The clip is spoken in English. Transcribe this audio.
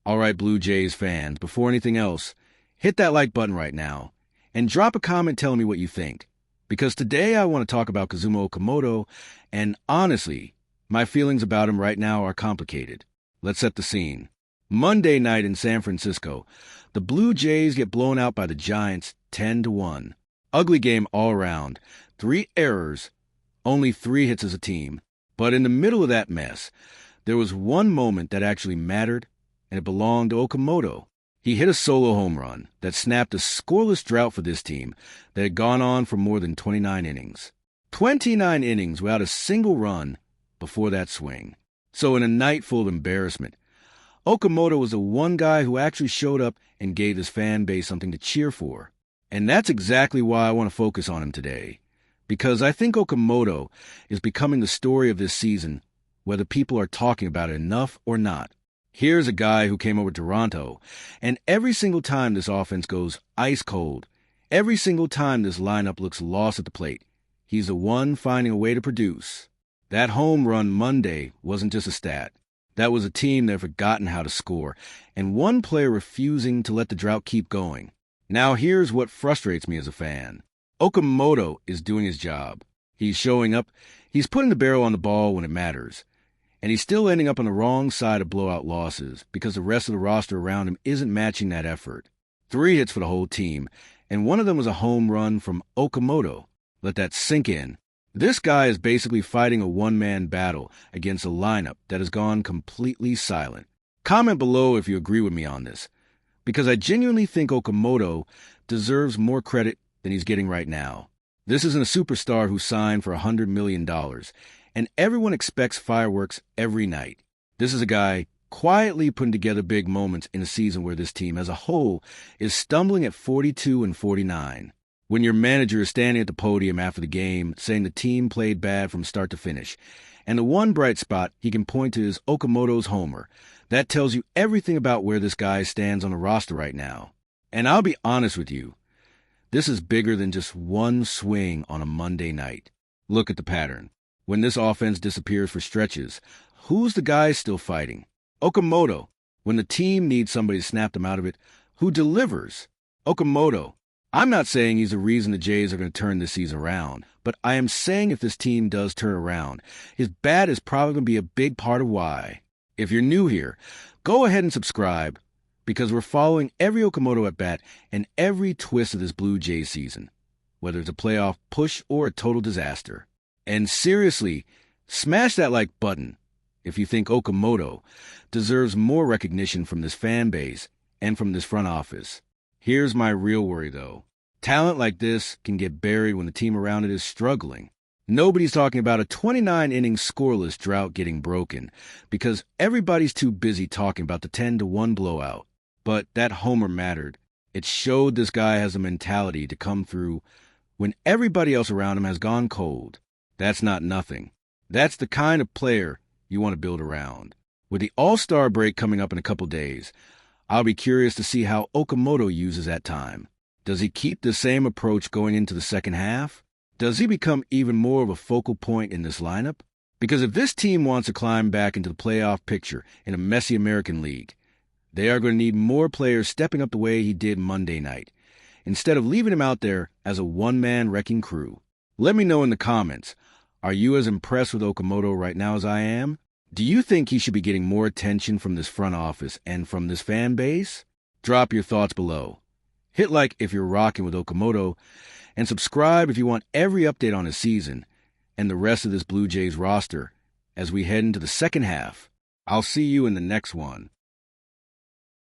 All right, Blue Jays fans, before anything else, hit that like button right now and drop a comment telling me what you think. Because today I want to talk about Kazuma Okamoto, and honestly, my feelings about him right now are complicated. Let's set the scene. Monday night in San Francisco, the Blue Jays get blown out by the Giants 10-1. Ugly game all around. 3 errors, only 3 hits as a team. But in the middle of that mess, there was one moment that actually mattered, and it belonged to Okamoto. He hit a solo home run that snapped a scoreless drought for this team that had gone on for more than 29 innings. 29 innings without a single run before that swing. So in a night full of embarrassment, Okamoto was the one guy who actually showed up and gave his fan base something to cheer for. And that's exactly why I want to focus on him today. Because I think Okamoto is becoming the story of this season, whether people are talking about it enough or not. Here's a guy who came over to Toronto, and every single time this offense goes ice cold, every single time this lineup looks lost at the plate, he's the one finding a way to produce. That home run Monday wasn't just a stat. That was a team that had forgotten how to score, and one player refusing to let the drought keep going. Now here's what frustrates me as a fan. Okamoto is doing his job. He's showing up, he's putting the barrel on the ball when it matters. And he's still ending up on the wrong side of blowout losses because the rest of the roster around him isn't matching that effort. 3 hits for the whole team, and one of them was a home run from Okamoto. Let that sink in. This guy is basically fighting a one-man battle against a lineup that has gone completely silent. Comment below if you agree with me on this, because I genuinely think Okamoto deserves more credit than he's getting right now. This isn't a superstar who signed for $100 million, and everyone expects fireworks every night. This is a guy quietly putting together big moments in a season where this team as a whole is stumbling at 42-49. When your manager is standing at the podium after the game saying the team played bad from start to finish, and the one bright spot he can point to is Okamoto's homer, that tells you everything about where this guy stands on the roster right now. And I'll be honest with you, this is bigger than just one swing on a Monday night. Look at the pattern. When this offense disappears for stretches, who's the guy still fighting? Okamoto. When the team needs somebody to snap them out of it, who delivers? Okamoto. I'm not saying he's the reason the Jays are going to turn this season around, but I am saying if this team does turn around, his bat is probably going to be a big part of why. If you're new here, go ahead and subscribe, because we're following every Okamoto at bat and every twist of this Blue Jays season, whether it's a playoff push or a total disaster. And seriously, smash that like button if you think Okamoto deserves more recognition from this fan base and from this front office. Here's my real worry, though. Talent like this can get buried when the team around it is struggling. Nobody's talking about a 29-inning scoreless drought getting broken because everybody's too busy talking about the 10-1 blowout. But that homer mattered. It showed this guy has a mentality to come through when everybody else around him has gone cold. That's not nothing. That's the kind of player you want to build around. With the All-Star break coming up in a couple days, I'll be curious to see how Okamoto uses that time. Does he keep the same approach going into the second half? Does he become even more of a focal point in this lineup? Because if this team wants to climb back into the playoff picture in a messy American League, they are going to need more players stepping up the way he did Monday night, instead of leaving him out there as a one-man wrecking crew. Let me know in the comments. Are you as impressed with Okamoto right now as I am? Do you think he should be getting more attention from this front office and from this fan base? Drop your thoughts below. Hit like if you're rocking with Okamoto, and subscribe if you want every update on his season and the rest of this Blue Jays roster as we head into the second half. I'll see you in the next one.